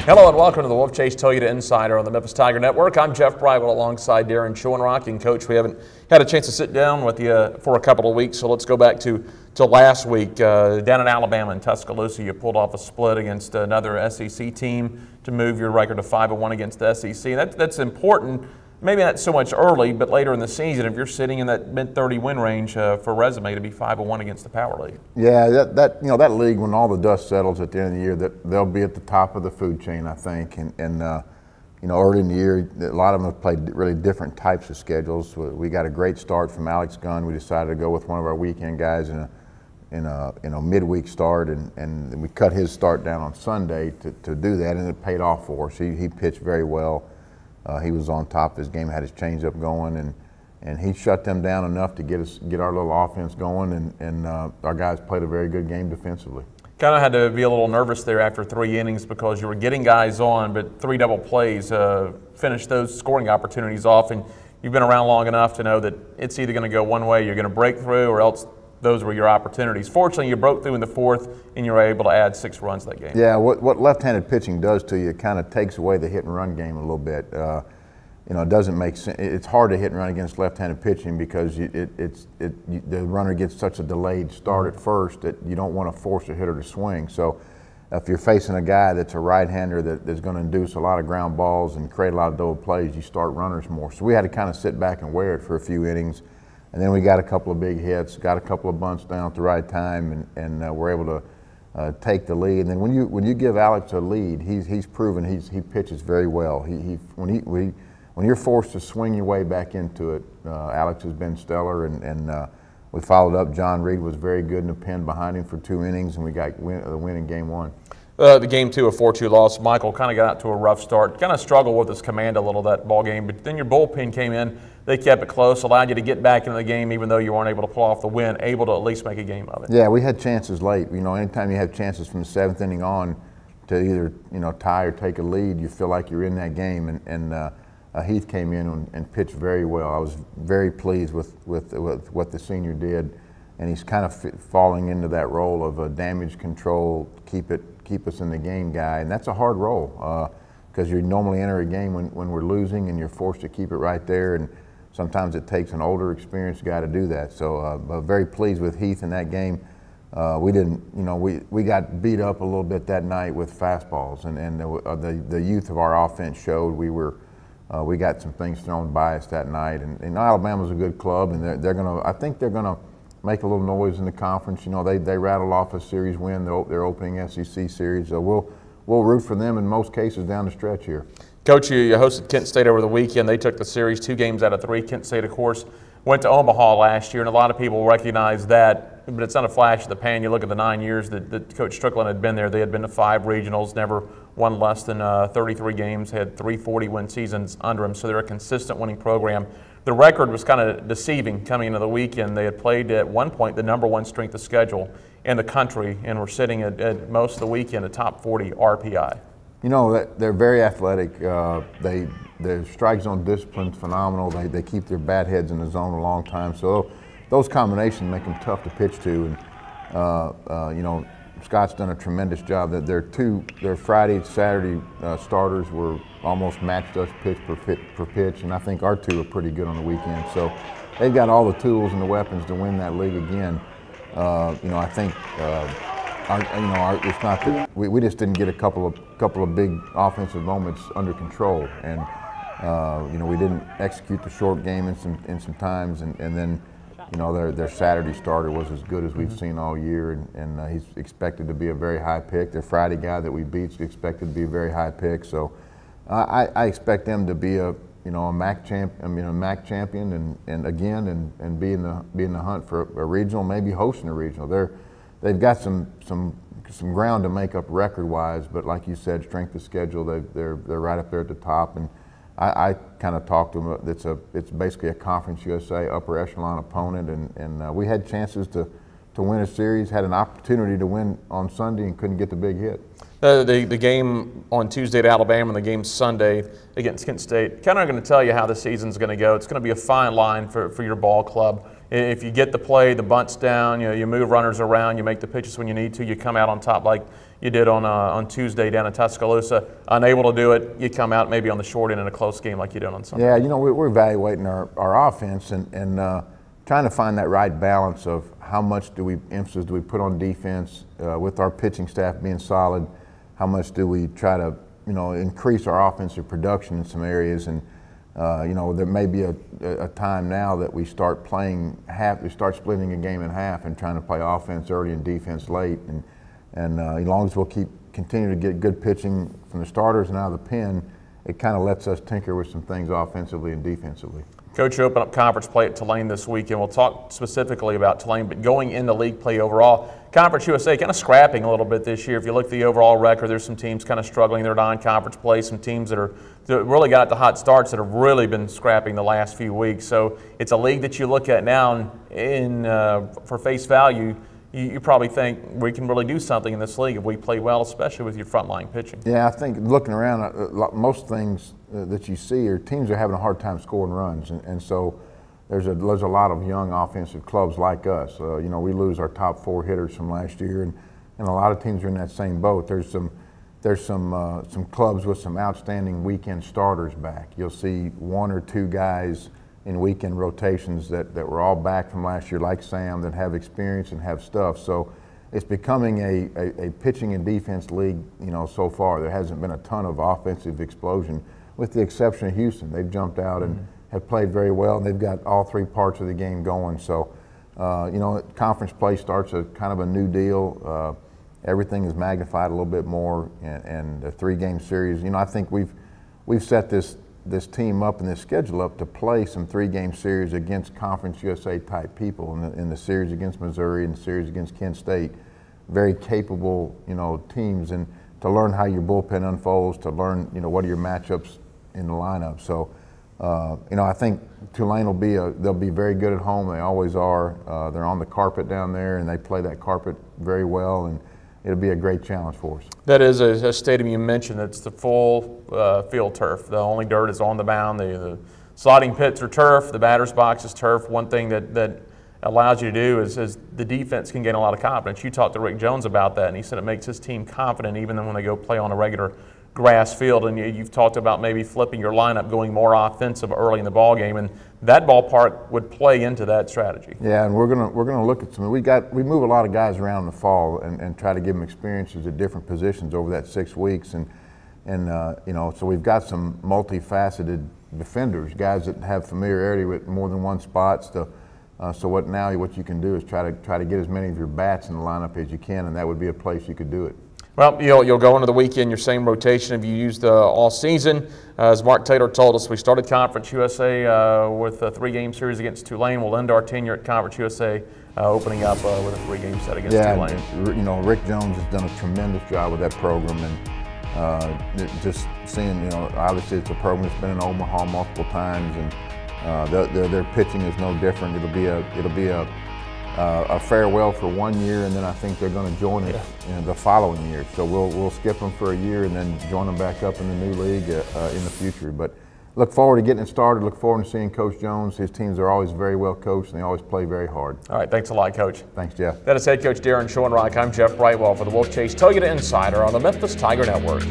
Hello and welcome to the Wolfchase Toyota Insider on the Memphis Tiger Network. I'm Jeff Brightwell alongside Daron Schoenrock. And Coach, we haven't had a chance to sit down with you for a couple of weeks, so let's go back to last week. Down in Alabama in Tuscaloosa, you pulled off a split against another SEC team to move your record to 5-1 against the SEC. That's important. Maybe not so much early, but later in the season, if you're sitting in that mid-30 win range for a resume to be 5-1 against the Power League. Yeah, that league, when all the dust settles at the end of the year, that they'll be at the top of the food chain, I think. And early in the year, a lot of them have played really different types of schedules. We got a great start from Alex Gunn. We decided to go with one of our weekend guys in a midweek start, and we cut his start down on Sunday to do that, and it paid off for us. He pitched very well. He was on top of his game, had his changeup going, and he shut them down enough to get our little offense going, and our guys played a very good game defensively. Kind of had to be a little nervous there after 3 innings because you were getting guys on, but 3 double plays finished those scoring opportunities off, and you've been around long enough to know that it's either going to go one way, you're going to break through, or else those were your opportunities. Fortunately, you broke through in the 4th, and you were able to add 6 runs that game. Yeah, what left-handed pitching does to you, it kind of takes away the hit-and-run game a little bit. It doesn't make sense. It's hard to hit and run against left-handed pitching because the runner gets such a delayed start at first that you don't want to force a hitter to swing. So if you're facing a guy that's a right-hander that's going to induce a lot of ground balls and create a lot of double plays, you start runners more. So we had to kind of sit back and wear it for a few innings. And then we got a couple of big hits, got a couple of bunts down at the right time, and we're able to take the lead. And then when you give Alex a lead, he's proven he pitches very well. When you're forced to swing your way back into it, Alex has been stellar, and we followed up. John Reed was very good in the pen behind him for 2 innings, and we got the win in Game 1. The Game 2, a 4-2 loss. Michael kind of got out to a rough start, kind of struggled with his command a little that ball game, but then your bullpen came in. They kept it close, allowed you to get back into the game even though you weren't able to pull off the win, able to at least make a game of it. Yeah, we had chances late. Anytime you have chances from the 7th inning on to either tie or take a lead, you feel like you're in that game, and Heath came in and pitched very well. I was very pleased with what the senior did, and he's kind of falling into that role of a damage control, keep us in the game guy, and that's a hard role because you normally enter a game when we're losing and you're forced to keep it right there, and sometimes it takes an older, experienced guy to do that. So very pleased with Heath in that game. We got beat up a little bit that night with fastballs, and the youth of our offense showed we got some things thrown by us that night, and Alabama's a good club, and I think they're gonna make a little noise in the conference. They rattled off a series win, their opening SEC series. So we'll root for them in most cases down the stretch here. Coach, you hosted Kent State over the weekend. They took the series 2 games out of 3. Kent State, of course, went to Omaha last year, and a lot of people recognize that, but it's not a flash in the pan. You look at the 9 years that Coach Strickland had been there. They had been to 5 regionals, never won less than 33 games, had 340 win seasons under him, so they're a consistent winning program. The record was kind of deceiving coming into the weekend. They had played at one point the #1 strength of schedule in the country, and were sitting at most of the weekend a top 40 RPI. They're very athletic. Their strike zone discipline's phenomenal. They keep their bat heads in the zone a long time. So those combinations make them tough to pitch to. And Scott's done a tremendous job. That their Friday, Saturday starters were almost matched us pitch per pitch, and I think our 2 are pretty good on the weekend. So they've got all the tools and the weapons to win that league again. I think. It's not that we just didn't get a couple of big offensive moments under control, and we didn't execute the short game in some times, and then their Saturday starter was as good as we've seen all year, and he's expected to be a very high pick. Their Friday guy that we beat is expected to be a very high pick. So I expect them to be a MAC champion, and be in the hunt for a regional, maybe hosting a regional. They've got some ground to make up record-wise, but like you said, strength of schedule, they're right up there at the top. And I kind of talked to them. It's basically a Conference USA upper echelon opponent, and we had chances to win a series, had an opportunity to win on Sunday, and couldn't get the big hit. The game on Tuesday at Alabama and the game Sunday against Kent State kind of going to tell you how the season's going to go. It's going to be a fine line for your ball club. If you get the play, the bunts down, you move runners around, you make the pitches when you need to, you come out on top like you did on Tuesday down in Tuscaloosa. Unable to do it, you come out maybe on the short end in a close game like you did on Sunday. Yeah, we're evaluating our offense and trying to find that right balance of how much emphasis do we put on defense with our pitching staff being solid. How much do we try to, increase our offensive production in some areas? And, there may be a time now that we start splitting a game in half and trying to play offense early and defense late. And as long as we'll continue to get good pitching from the starters and out of the pen, it kind of lets us tinker with some things offensively and defensively. Coach, you open up conference play at Tulane this weekend. We'll talk specifically about Tulane, but going into league play overall, Conference USA kind of scrapping a little bit this year. If you look at the overall record, there's some teams kind of struggling. They're non-conference play, some teams that really got the hot starts that have really been scrapping the last few weeks. So it's a league that you look at now for face value. You probably think we can really do something in this league if we play well, especially with your frontline pitching. Yeah, I think looking around, most things that you see are teams are having a hard time scoring runs, and so there's a lot of young offensive clubs like us. We lose our top 4 hitters from last year, and a lot of teams are in that same boat. There's some clubs with some outstanding weekend starters back. You'll see 1 or 2 guys in weekend rotations that were all back from last year, like Sam, that have experience and have stuff. So it's becoming a pitching and defense league, so far. There hasn't been a ton of offensive explosion, with the exception of Houston. They've jumped out and have played very well, and they've got all 3 parts of the game going. So, conference play starts a kind of a new deal. Everything is magnified a little bit more, and the 3-game series. I think we've set this team up and this schedule up to play some 3-game series against Conference USA type people in the series against Missouri and the series against Kent State. Very capable, teams, and to learn how your bullpen unfolds, to learn, what are your matchups in the lineup. So, I think Tulane they'll be very good at home. They always are. They're on the carpet down there, and they play that carpet very well, and it'll be a great challenge for us. That is a stadium you mentioned. It's the full field turf. The only dirt is on the mound. The sliding pits are turf. The batter's box is turf. One thing that allows you to do is the defense can gain a lot of confidence. You talked to Rick Jones about that, and he said it makes his team confident even when they go play on a regular grass field. And you've talked about maybe flipping your lineup, going more offensive early in the ball game, and that ballpark would play into that strategy. Yeah, and we're gonna look at some. We move a lot of guys around in the fall and try to give them experiences at different positions over that 6 weeks, and so we've got some multifaceted defenders, guys that have familiarity with more than one spot. So what you can do is try to get as many of your bats in the lineup as you can, and that would be a place you could do it. Well, you'll go into the weekend your same rotation if you used all season. As Mark Taylor told us, we started Conference USA with a 3-game series against Tulane. We'll end our tenure at Conference USA opening up with a 3-game set against Tulane. Yeah, Rick Jones has done a tremendous job with that program, and just seeing, obviously it's a program that's been in Omaha multiple times, and their pitching is no different. It'll be a farewell for 1 year, and then I think they're going to join it the following year. So we'll skip them for a year and then join them back up in the new league in the future. But look forward to getting it started. Look forward to seeing Coach Jones. His teams are always very well coached, and they always play very hard. All right, thanks a lot, Coach. Thanks, Jeff. That is head coach Daron Schoenrock. I'm Jeff Brightwell for the Wolfchase Toyota Insider on the Memphis Tiger Network.